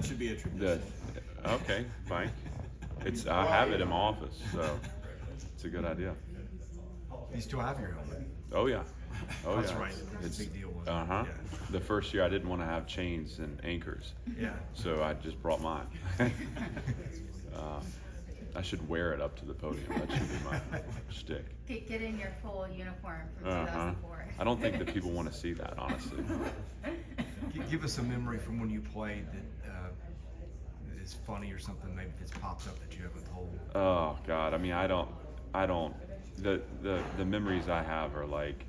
That should be a tradition. Okay, Mike. I have it in my office, so it's a good idea. You still have your helmet. Oh yeah. Oh That's yeah. right. It's a big deal, wasn't it? Uh-huh. Yeah. The first year I didn't want to have chains and anchors, Yeah. so I just brought mine. I should wear it up to the podium. That should be my shtick. Get in your full uniform from Uh-huh. 2004. I don't think that people want to see that, honestly. Give us a memory from when you played that is funny or something maybe that's popped up that you haven't told. Oh God, I mean, I don't. The memories I have are like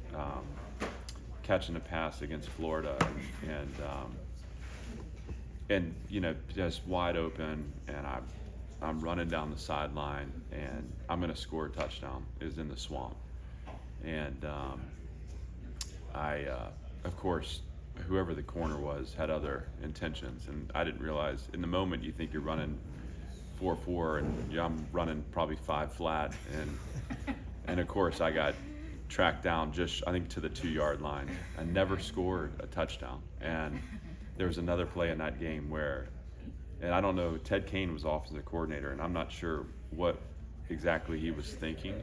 catching a pass against Florida and you know, just wide open, and I'm running down the sideline and I'm gonna score a touchdown. It was in the swamp, and of course, whoever the corner was had other intentions, and I didn't realize. In the moment, you think you're running 4-4, and I'm running probably 5 flat, and of course I got tracked down just, I think, to the 2-yard line. I never scored a touchdown, and there was another play in that game where, and I don't know, Ted Kane was offensive coordinator, and I'm not sure what exactly he was thinking,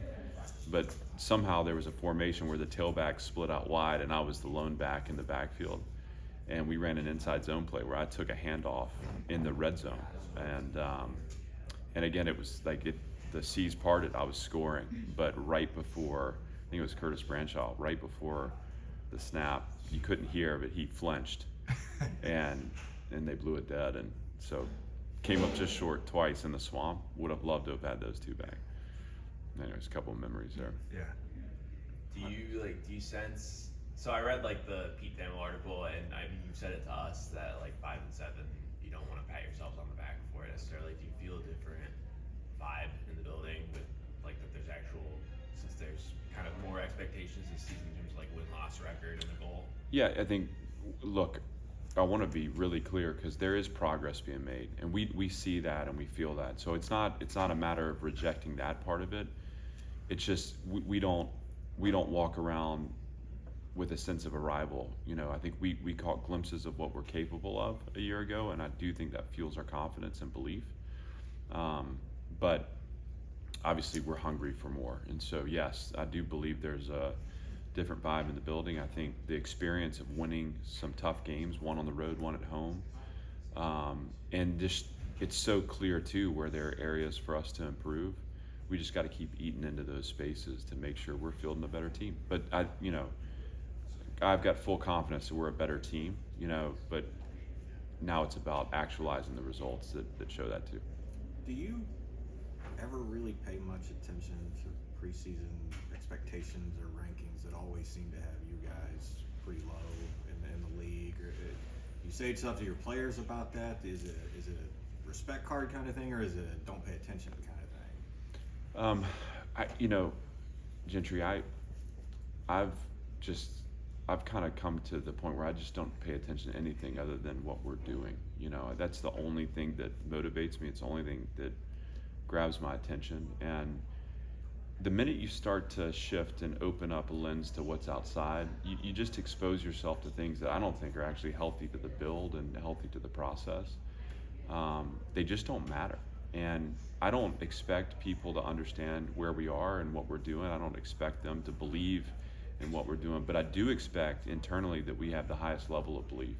but somehow there was a formation where the tailback split out wide, and I was the lone back in the backfield, and we ran an inside zone play where I took a handoff in the red zone, and again, it was like the seas parted, I was scoring, but right before, I think it was Curtis Branshaw, right before the snap, you couldn't hear, but he flinched, and they blew it dead, and so came up just short twice in the swamp. Would have loved to have had those two back. Anyways, a couple of memories there. Yeah. Do you sense? So I read like the Pete Thamel article, and I mean you said it to us that like 5 and 7, you don't want to pat yourselves on the back before necessarily. Do you feel a different vibe in the building with like that? There's actual, since there's kind of more expectations this season in terms of like win-loss record and the goal. Yeah, I think. Look, I want to be really clear because there is progress being made, and we see that and we feel that. So it's not a matter of rejecting that part of it. It's just we don't walk around with a sense of arrival. You know, I think we caught glimpses of what we're capable of a year ago, and I do think that fuels our confidence and belief. But obviously we're hungry for more, and so yes, I do believe there's a different vibe in the building. I think the experience of winning some tough games, one on the road, one at home, and just it's so clear too where there are areas for us to improve. We just got to keep eating into those spaces to make sure we're fielding a better team. But I've got full confidence that we're a better team, but now it's about actualizing the results that show that too. Do you ever really pay much attention to preseason expectations or rankings that always seem to have you guys pretty low in the league? Or you say stuff to your players about that? Is it a respect card kind of thing, or is it a don't pay attention kind of thing? Gentry, I've kind of come to the point where I just don't pay attention to anything other than what we're doing. That's the only thing that motivates me. It's the only thing that grabs my attention. And the minute you start to shift and open up a lens to what's outside, you just expose yourself to things that I don't think are actually healthy to the build and healthy to the process. They just don't matter. And I don't expect people to understand where we are and what we're doing. I don't expect them to believe in what we're doing, but I do expect internally that we have the highest level of belief.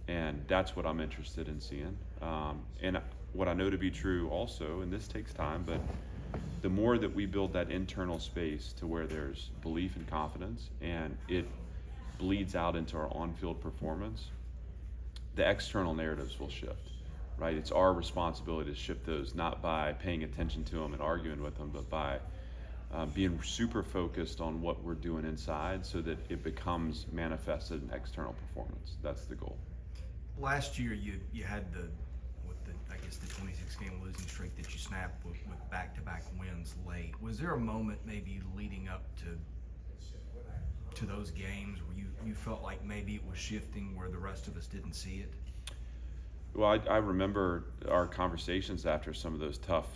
And that's what I'm interested in seeing. And what I know to be true also, and this takes time, but the more that we build that internal space to where there's belief and confidence and it bleeds out into our on-field performance, the external narratives will shift, right? It's our responsibility to shift those, not by paying attention to them and arguing with them, but by being super focused on what we're doing inside so that it becomes manifested in external performance. That's the goal. Last year you had the 26 game losing streak that you snapped with back-to-back wins late. Was there a moment maybe leading up to those games where you felt like maybe it was shifting where the rest of us didn't see it? Well, I remember our conversations after some of those tough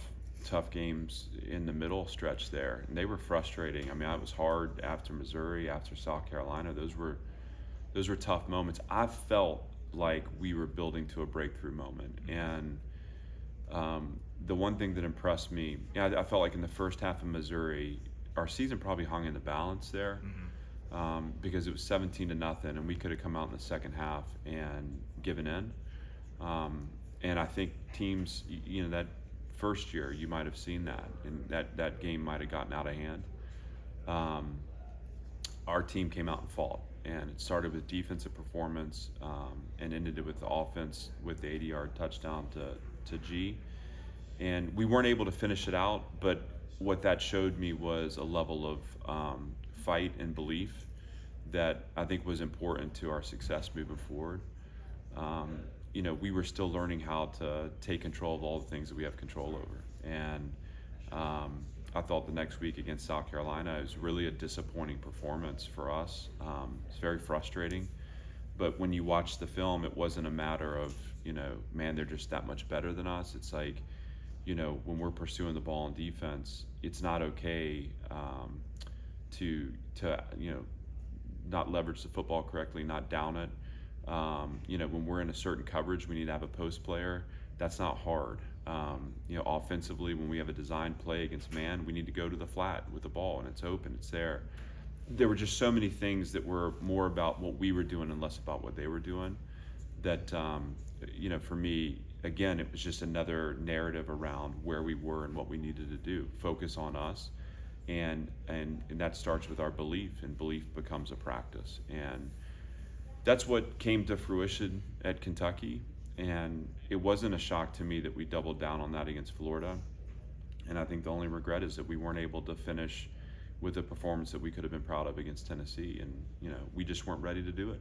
games in the middle stretch there, and they were frustrating. I mean, it was hard after Missouri, after South Carolina. Those were tough moments. I felt like we were building to a breakthrough moment. And the one thing that impressed me, I felt like in the first half of Missouri, our season probably hung in the balance there. Because it was 17-0, and we could have come out in the second half and given in. And I think teams, that first year you might have seen that, and that game might have gotten out of hand. Our team came out and fought, and it started with defensive performance and ended with the offense with the 80-yard touchdown to G. And we weren't able to finish it out, but what that showed me was a level of fight and belief that I think was important to our success moving forward. We were still learning how to take control of all the things that we have control over. And I thought the next week against South Carolina, it was really a disappointing performance for us. It's very frustrating. But when you watch the film, it wasn't a matter of, man, they're just that much better than us. It's like, when we're pursuing the ball in defense, it's not okay to not leverage the football correctly, not down it. When we're in a certain coverage, we need to have a post player. That's not hard. Offensively, when we have a designed play against man, we need to go to the flat with the ball, and it's open, it's there. There were just so many things that were more about what we were doing and less about what they were doing. That, for me, again, it was just another narrative around where we were and what we needed to do. Focus on us. And that starts with our belief, and belief becomes a practice. And that's what came to fruition at Kentucky. And it wasn't a shock to me that we doubled down on that against Florida. And I think the only regret is that we weren't able to finish with a performance that we could have been proud of against Tennessee. And we just weren't ready to do it.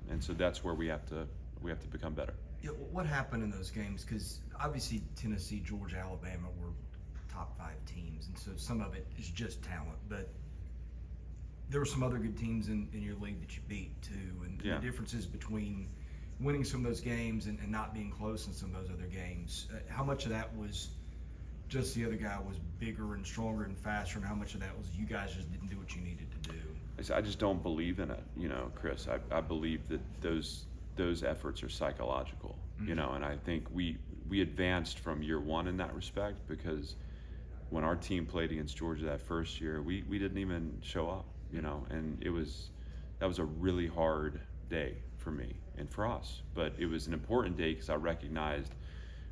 And so that's where we have to become better. Yeah, what happened in those games? Because obviously Tennessee, Georgia, Alabama were top 5 teams, and so some of it is just talent, but there were some other good teams in your league that you beat too, and the differences between winning some of those games and not being close in some of those other games. How much of that was just the other guy was bigger and stronger and faster, and how much of that was you guys just didn't do what you needed to do? I just don't believe in it, Chris. I believe that those efforts are psychological, and I think we advanced from year one in that respect, because when our team played against Georgia that first year, we didn't even show up, and that was a really hard day for me and for us. But it was an important day because I recognized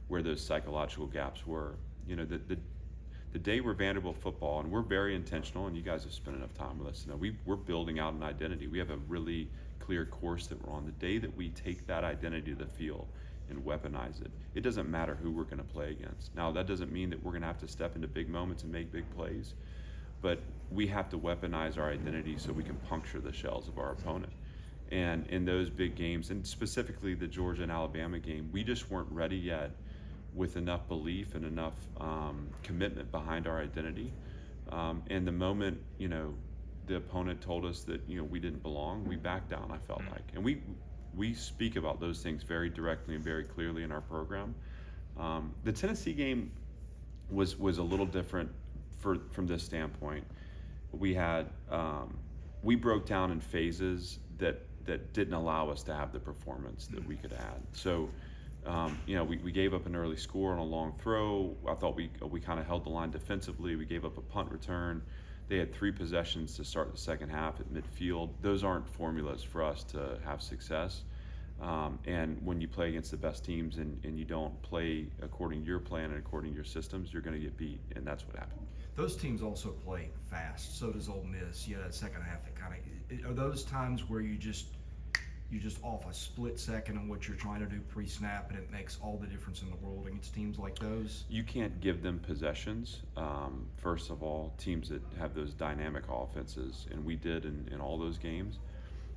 where those psychological gaps were. The day where Vanderbilt football, and we're very intentional, and you guys have spent enough time with us to know we're building out an identity. We have a really clear course that we're on. The day that we take that identity to the field and weaponize it, it doesn't matter who we're going to play against. Now, that doesn't mean that we're going to have to step into big moments and make big plays, but we have to weaponize our identity so we can puncture the shells of our opponent. And in those big games, and specifically the Georgia and Alabama game, we just weren't ready yet with enough belief and enough commitment behind our identity. And the moment, the opponent told us that, we didn't belong, we backed down, I felt like. And we speak about those things very directly and very clearly in our program. The Tennessee game was a little different from this standpoint. We had we broke down in phases that didn't allow us to have the performance that we could add. So we gave up an early score on a long throw. I thought we kind of held the line defensively. We gave up a punt return. They had 3 possessions to start the second half at midfield. Those aren't formulas for us to have success. And when you play against the best teams and you don't play according to your plan and according to your systems, you're going to get beat, and that's what happened. Those teams also play fast. So does Ole Miss. That second half that kind of – are those times where you're just off a split second on what you're trying to do pre-snap, and it makes all the difference in the world against teams like those? You can't give them possessions. First of all, teams that have those dynamic offenses, and we did in all those games.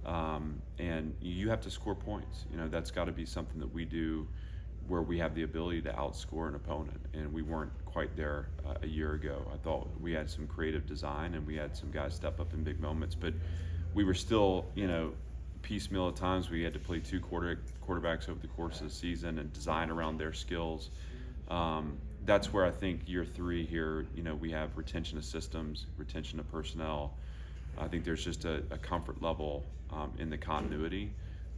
And you have to score points. That's got to be something that we do where we have the ability to outscore an opponent, and we weren't quite there a year ago. I thought we had some creative design, and we had some guys step up in big moments, but we were still, piecemeal at times. We had to play 2 quarterbacks over the course of the season and design around their skills. That's where I think year 3 here, we have retention of systems, retention of personnel. I think there's just a comfort level in the continuity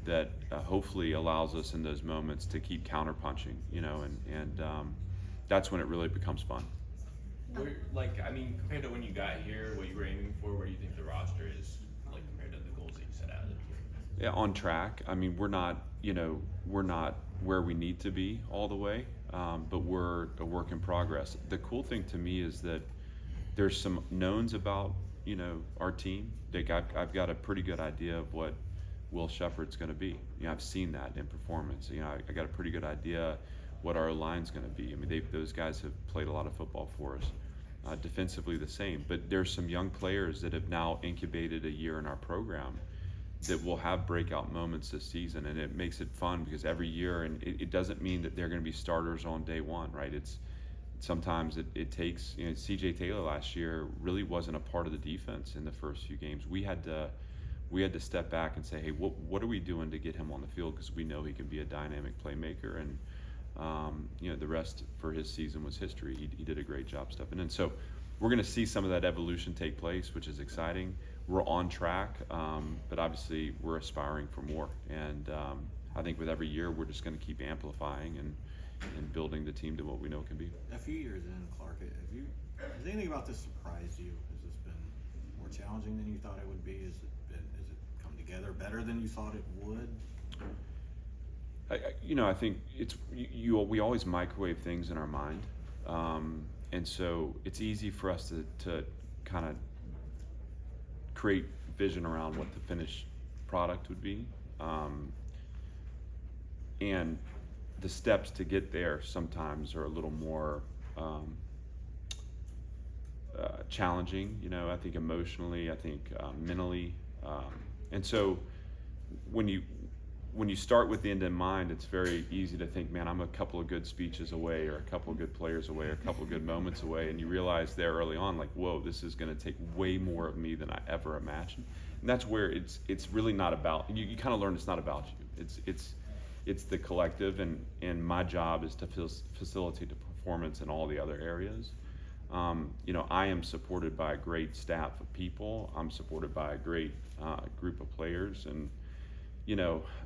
that hopefully allows us in those moments to keep counterpunching, and that's when it really becomes fun. Where, like, I mean, compared to when you got here, what you were aiming for, where do you think the roster is, like, compared to the goals that you set out? Yeah, on track. I mean, we're not where we need to be all the way, but we're a work in progress. The cool thing to me is that there's some knowns about, our team. Like I've got a pretty good idea of what Will Shepherd's going to be. I've seen that in performance. I got a pretty good idea what our line's going to be. I mean, those guys have played a lot of football for us. Defensively, the same. But there's some young players that have now incubated a year in our program that will have breakout moments this season, and it makes it fun because every year, and it doesn't mean that they're going to be starters on day one, right? Sometimes it takes. CJ Taylor last year really wasn't a part of the defense in the first few games. We had to step back and say, hey, what are we doing to get him on the field, because we know he can be a dynamic playmaker, and the rest for his season was history. He did a great job stepping in. So we're going to see some of that evolution take place, which is exciting. We're on track, but obviously we're aspiring for more. And I think with every year, we're just going to keep amplifying and building the team to what we know it can be. A few years in, Clark, has anything about this surprised you? Has this been more challenging than you thought it would be? Has it come together better than you thought it would? I think we always microwave things in our mind, and so it's easy for us to kind of create vision around what the finished product would be, and the steps to get there sometimes are a little more challenging. I think emotionally, I think mentally, and so when you start with the end in mind, it's very easy to think, man, I'm a couple of good speeches away, or a couple of good players away, or a couple of good moments away, and you realize there early on, like, whoa, this is going to take way more of me than I ever imagined. And that's where it's really not about you. Kind of learn it's not about you. It's the collective, and my job is to facilitate the performance in all the other areas. I am supported by a great staff of people. I'm supported by a great group of players, and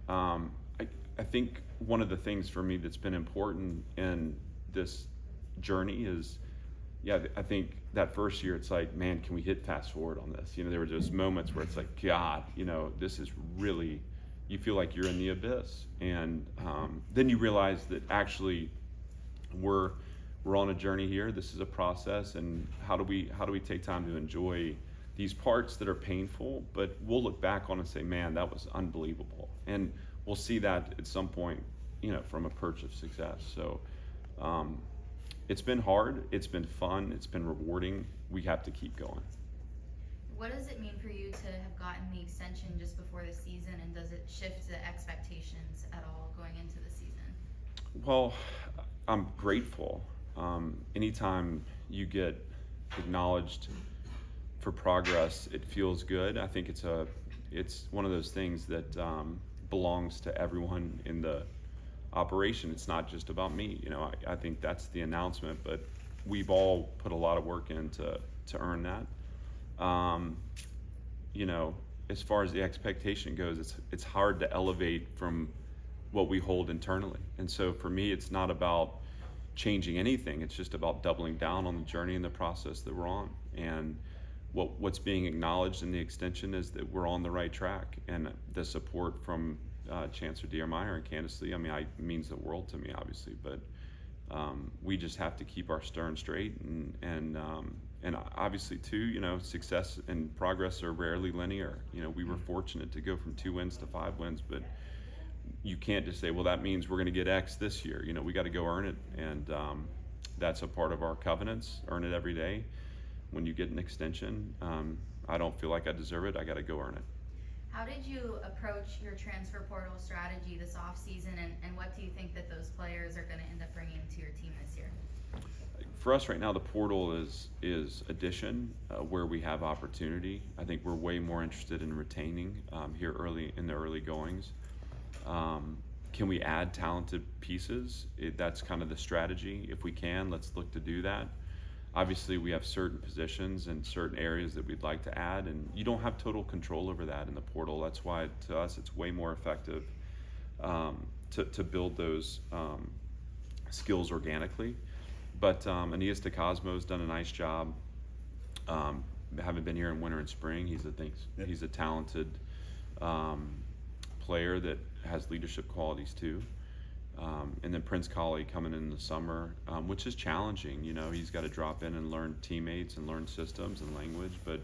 I think one of the things for me that's been important in this journey is, I think that first year it's like, man, can we hit fast forward on this? There were just moments where it's like, God, this is really, you feel like you're in the abyss, and then you realize that actually we're on a journey here. This is a process, and how do we take time to enjoy these parts that are painful, but we'll look back on and say, man, that was unbelievable. And we'll see that at some point, from a perch of success. So it's been hard, it's been fun, it's been rewarding. We have to keep going. What does it mean for you to have gotten the extension just before the season, and does it shift the expectations at all going into the season? Well, I'm grateful. Anytime you get acknowledged for progress, it feels good. I think it's one of those things that belongs to everyone in the operation. It's not just about me. I think that's the announcement, but we've all put a lot of work in to earn that. As far as the expectation goes, it's hard to elevate from what we hold internally. And so for me, it's not about changing anything. It's just about doubling down on the journey and the process that we're on. And what's being acknowledged in the extension is that we're on the right track, and the support from Chancellor Diermeyer and Candace Lee, it means the world to me, obviously, but we just have to keep our stern straight, and obviously too, success and progress are rarely linear. We were fortunate to go from 2 wins to 5 wins, but you can't just say, well, that means we're going to get X this year. We got to go earn it, and that's a part of our covenants. Earn it every day. When you get an extension, I don't feel like I deserve it. I got to go earn it. How did you approach your transfer portal strategy this offseason, and what do you think that those players are going to end up bringing to your team this year? For us right now, the portal is addition where we have opportunity. I think we're way more interested in retaining here early in the early goings. Can we add talented pieces? That's kind of the strategy. If we can, let's look to do that. obviously we have certain positions and certain areas that we'd like to add, and you don't have total control over that in the portal. That's why to us it's way more effective to build those skills organically. But Aeneas DeCosmo's done a nice job. Haven't been here in winter and spring. He's a talented player that has leadership qualities too. And then Prince Colley coming in the summer, which is challenging. You know, he's got to drop in and learn teammates and learn systems and language. But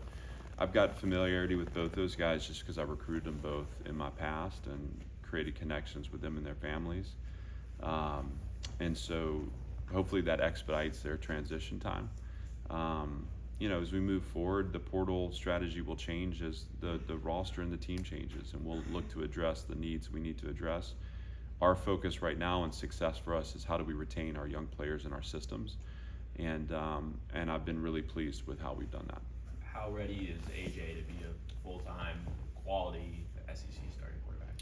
I've got familiarity with both those guys just because I recruited them both in my past and created connections with them and their families. And so hopefully that expedites their transition time. You know, as we move forward, the portal strategy will change as the roster and the team changes, and we'll look to address the needs we need to address. Our focus right now and success for us is how do we retain our young players in our systems, and I've been really pleased with how we've done that. How ready is AJ to be a full-time quality SEC starting quarterback?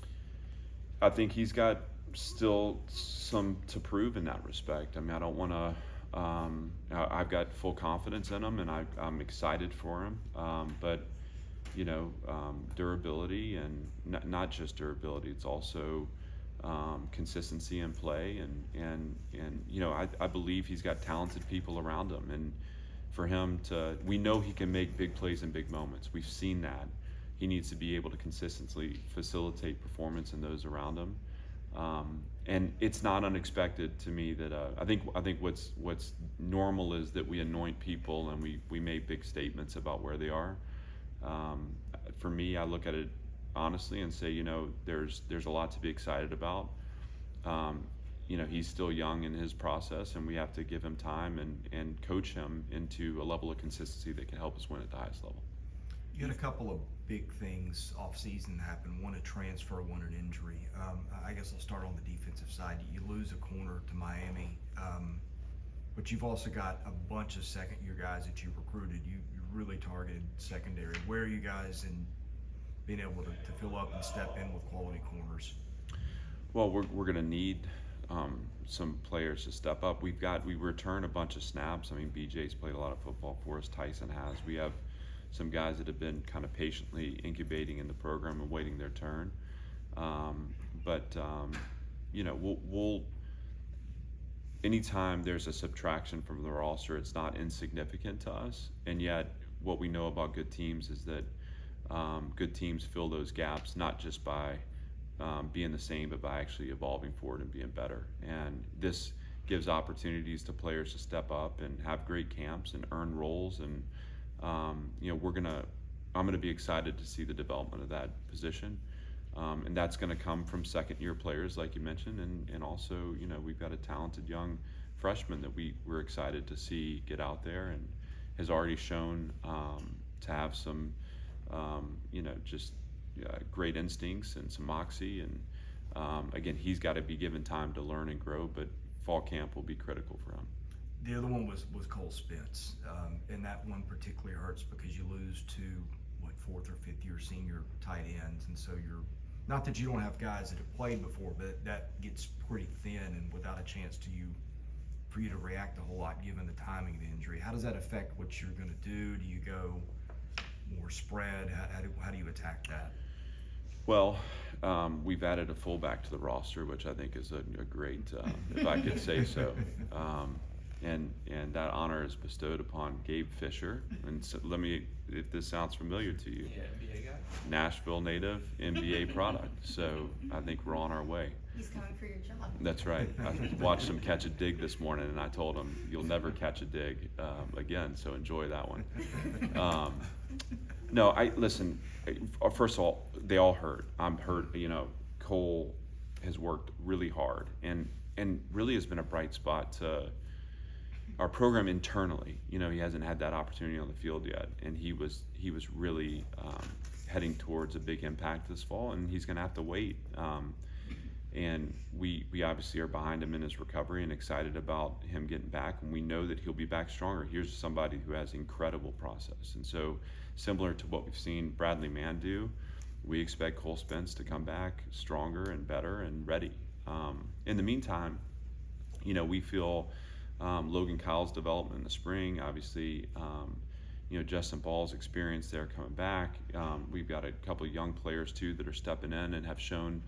I think he's got still some to prove in that respect. I mean, I don't want to. I've got full confidence in him, and I'm excited for him. But you know, durability, and not just durability. It's also consistency in play, and you know, I believe he's got talented people around him, and for him we know he can make big plays in big moments. We've seen that. He needs to be able to consistently facilitate performance in those around him. And it's not unexpected to me that I think what's normal is that we anoint people and we make big statements about where they are. For me, I look at it honestly and say, you know, there's a lot to be excited about. You know, he's still young in his process, and we have to give him time and coach him into a level of consistency that can help us win at the highest level. You had a couple of big things off season happen, one a transfer, one an injury. I guess I'll start on the defensive side. You lose a corner to Miami, but you've also got a bunch of second-year guys that you recruited. You really targeted secondary. Where are you guys in being able to fill up and step in with quality corners? Well, we're going to need some players to step up. We return a bunch of snaps. I mean, BJ's played a lot of football for us. Tyson has. We have some guys that have been kind of patiently incubating in the program and waiting their turn. But you know, we'll anytime there's a subtraction from the roster, it's not insignificant to us. And yet, what we know about good teams is that good teams fill those gaps not just by being the same, but by actually evolving forward and being better. And this gives opportunities to players to step up and have great camps and earn roles. And you know, I'm gonna be excited to see the development of that position, and that's gonna come from second-year players, like you mentioned, and also, you know, we've got a talented young freshman that we're excited to see get out there and has already shown to have some, you know, just great instincts and some moxie, and again, he's got to be given time to learn and grow, but fall camp will be critical for him. The other one was Cole Spence, and that one particularly hurts because you lose to fourth or fifth year senior tight ends, and so you're not that you don't have guys that have played before, but that gets pretty thin and without a chance for you to react a whole lot given the timing of the injury. How does that affect what you're going to do? Do you go more spread? How do you attack that? Well, we've added a fullback to the roster, which I think is a great, if I could say so. And that honor is bestowed upon Gabe Fisher. And so if this sounds familiar to you, Yeah, NBA guy. Nashville native, NBA product. So I think we're on our way. He's coming for your job. That's right. I watched him catch a dig this morning, and I told him, you'll never catch a dig again, so enjoy that one. No, listen, first of all, they all hurt. I'm hurt. You know, Cole has worked really hard and really has been a bright spot to our program internally. You know, he hasn't had that opportunity on the field yet, and he was really heading towards a big impact this fall, and he's going to have to wait. And we obviously are behind him in his recovery and excited about him getting back, and we know that he'll be back stronger. Here's somebody who has incredible process, and so similar to what we've seen Bradley Mann do, we expect Cole Spence to come back stronger and better and ready. In the meantime, you know, we feel Logan Kyle's development in the spring, obviously, Justin Ball's experience there coming back. We've got a couple of young players too that are stepping in and have shown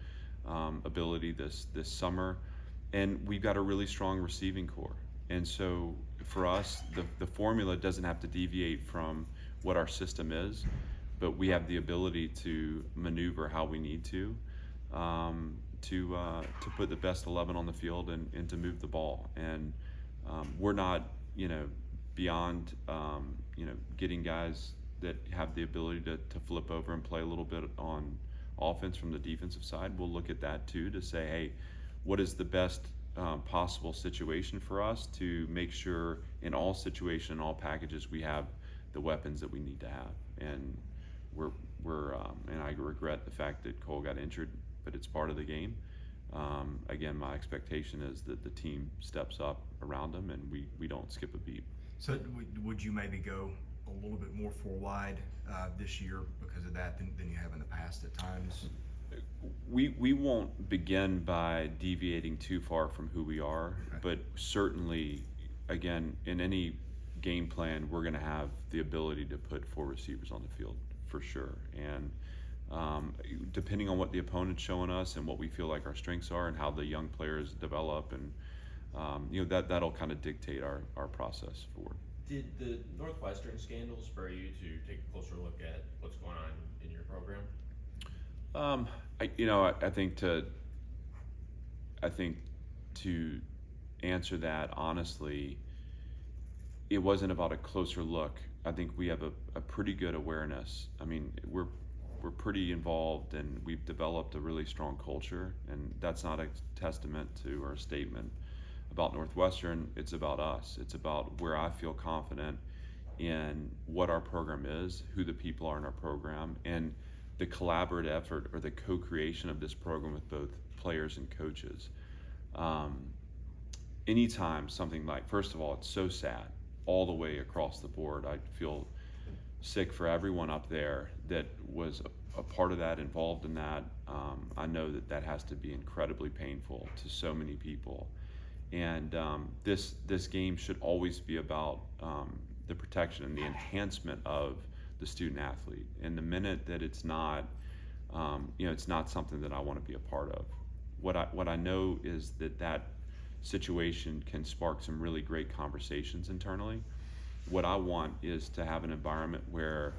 ability this summer, and we've got a really strong receiving core. And so for us, the formula doesn't have to deviate from what our system is, but we have the ability to maneuver how we need to put the best 11 on the field and to move the ball. And we're not, beyond, getting guys that have the ability to flip over and play a little bit on offense from the defensive side. We'll look at that too to say, hey, what is the best possible situation for us to make sure in all situations, all packages, we have the weapons that we need to have. And and I regret the fact that Cole got injured, but it's part of the game. Again, my expectation is that the team steps up around him and we don't skip a beat. So would you maybe go a little bit more four wide this year because of that than you have in the past at times? We won't begin by deviating too far from who we are, Okay. but certainly, again, in any game plan, we're going to have the ability to put 4 receivers on the field for sure. And depending on what the opponent's showing us and what we feel like our strengths are and how the young players develop, and that'll kind of dictate our process forward. Did the Northwestern scandal spur you to take a closer look at what's going on in your program? I think to answer that honestly, it wasn't about a closer look. I think we have a pretty good awareness. I mean, we're pretty involved and we've developed a really strong culture, and that's not a testament to or a statement about Northwestern. It's about us. It's about where I feel confident in what our program is, who the people are in our program, and the collaborative effort or the co-creation of this program with both players and coaches. Anytime something like, first of all, it's so sad all the way across the board. I feel sick for everyone up there that was a part of that, involved in that. I know that has to be incredibly painful to so many people. And this game should always be about the protection and the enhancement of the student athlete. And the minute that it's not, it's not something that I want to be a part of. What I know is that situation can spark some really great conversations internally. What I want is to have an environment where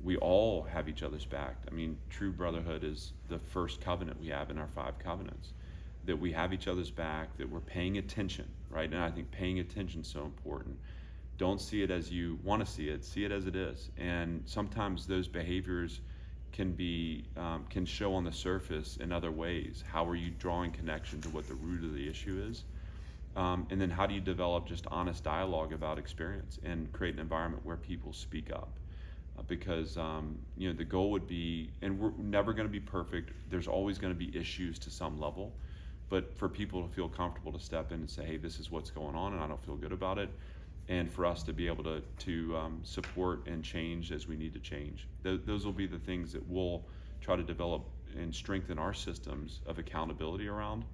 we all have each other's back. I mean, true brotherhood is the first covenant we have in our 5 covenants. That we have each other's back, that we're paying attention, right? And I think paying attention is so important. Don't see it as you want to see it as it is. And sometimes those behaviors can show on the surface in other ways. How are you drawing connection to what the root of the issue is? And then how do you develop just honest dialogue about experience and create an environment where people speak up? Because the goal would be, and we're never going to be perfect. There's always going to be issues to some level, but for people to feel comfortable to step in and say, hey, this is what's going on and I don't feel good about it, and for us to be able to support and change as we need to change. Those will be the things that we'll try to develop and strengthen our systems of accountability around.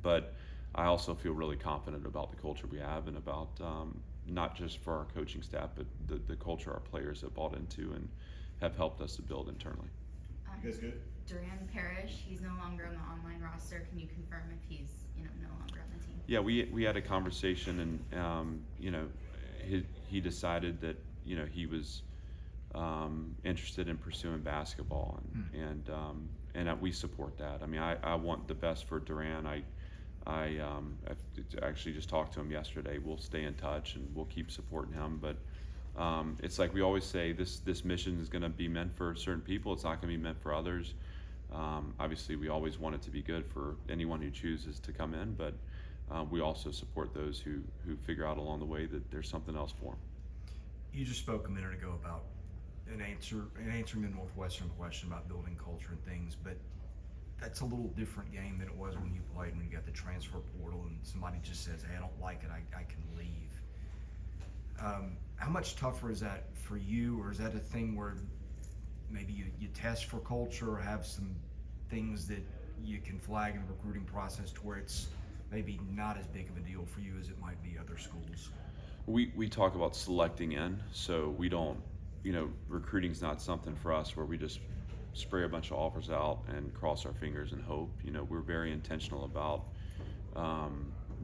But I also feel really confident about the culture we have and about not just for our coaching staff, but the culture our players have bought into and have helped us to build internally. You guys good? Duran Parrish, he's no longer on the online roster. Can you confirm if he's no longer on the team? Yeah, we had a conversation, and he decided that he was interested in pursuing basketball, and we support that. I mean, I want the best for Duran. I actually just talked to him yesterday. We'll stay in touch and we'll keep supporting him. But it's like we always say, this mission is going to be meant for certain people. It's not going to be meant for others. Obviously, we always want it to be good for anyone who chooses to come in, but we also support those who figure out along the way that there's something else for them. You just spoke a minute ago about answering the Northwestern question about building culture and things, but that's a little different game than it was when you played, when you got the transfer portal and somebody just says, hey, I don't like it, I can leave. How much tougher is that for you, or is that a thing where maybe you test for culture or have some things that you can flag in the recruiting process to where it's maybe not as big of a deal for you as it might be other schools? We talk about selecting in, so we don't, recruiting's not something for us where we just spray a bunch of offers out and cross our fingers and hope. We're very intentional about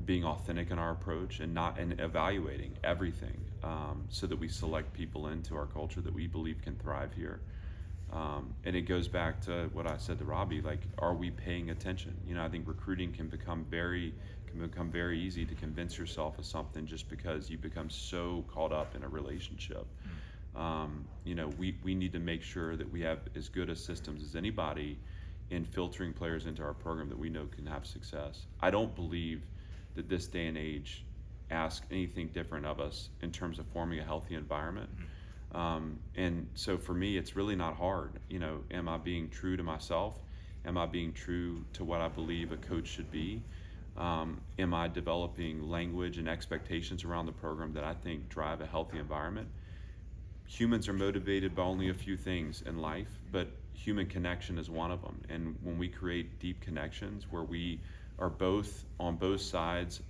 being authentic in our approach and evaluating everything, so that we select people into our culture that we believe can thrive here. And it goes back to what I said to Robbie, like, are we paying attention? I think recruiting can become very easy to convince yourself of something just because you become so caught up in a relationship. We need to make sure that we have as good a systems as anybody in filtering players into our program that we know can have success. I don't believe that this day and age asks anything different of us in terms of forming a healthy environment. And so for me, it's really not hard. Am I being true to myself? Am I being true to what I believe a coach should be? Am I developing language and expectations around the program that I think drive a healthy environment? Humans are motivated by only a few things in life, but human connection is one of them. And when we create deep connections where we are both on both sides,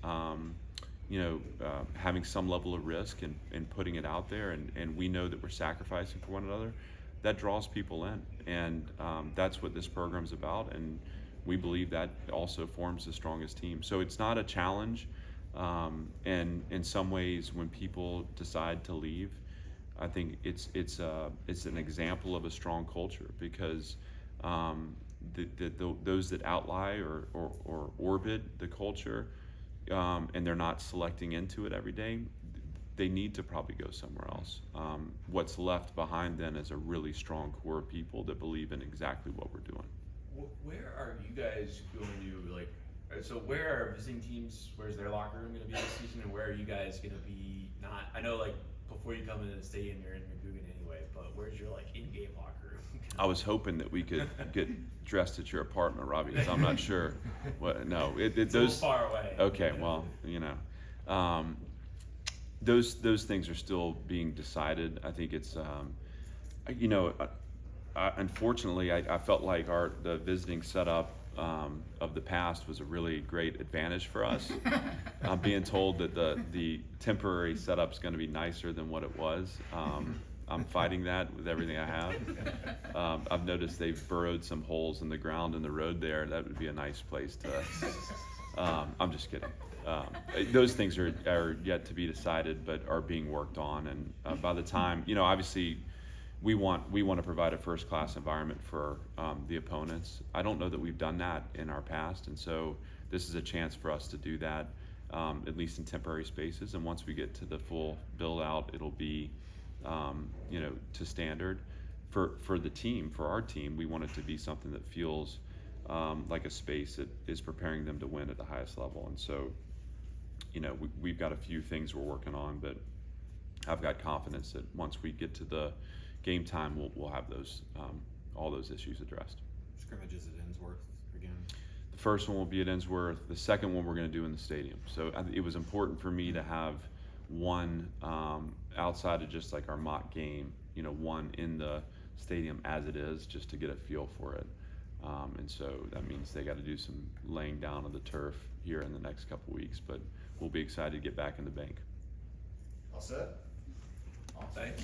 having some level of risk and putting it out there, and we know that we're sacrificing for one another, that draws people in. And that's what this program's about. And we believe that also forms the strongest team. So it's not a challenge. And in some ways, when people decide to leave, I think it's an example of a strong culture, because those that outlie or orbit the culture, and they're not selecting into it every day, they need to probably go somewhere else. What's left behind then is a really strong core of people that believe in exactly what we're doing. Where are you guys going to, so where are visiting teams, where's their locker room going to be this season, and where are you guys going to be? I know before you come into the stadium you're in McGugan anyway, but where's your in-game locker room? I was hoping that we could get dressed at your apartment, Robbie, because I'm not sure. It's a little far away. Okay, well, those things are still being decided. I think it's, unfortunately, I felt like the visiting setup of the past was a really great advantage for us. I'm being told that the temporary setup's going to be nicer than what it was. I'm fighting that with everything I have. I've noticed they've burrowed some holes in the ground in the road there. That would be a nice place to. I'm just kidding. Those things are yet to be decided, but are being worked on. And by the time, obviously, we want to provide a first-class environment for the opponents. I don't know that we've done that in our past, and so this is a chance for us to do that, at least in temporary spaces. And once we get to the full build-out, it'll be, to standard. For the team, for our team, we want it to be something that feels like a space that is preparing them to win at the highest level. And so, we've got a few things we're working on, but I've got confidence that once we get to the game time, we'll have those all those issues addressed. Scrimmages at Ensworth again? The first one will be at Ensworth. The second one we're going to do in the stadium. So it was important for me to have one outside of just our mock game, one in the stadium as it is, just to get a feel for it. And so that means they got to do some laying down of the turf here in the next couple weeks, but we'll be excited to get back in the bank. All set? Thanks.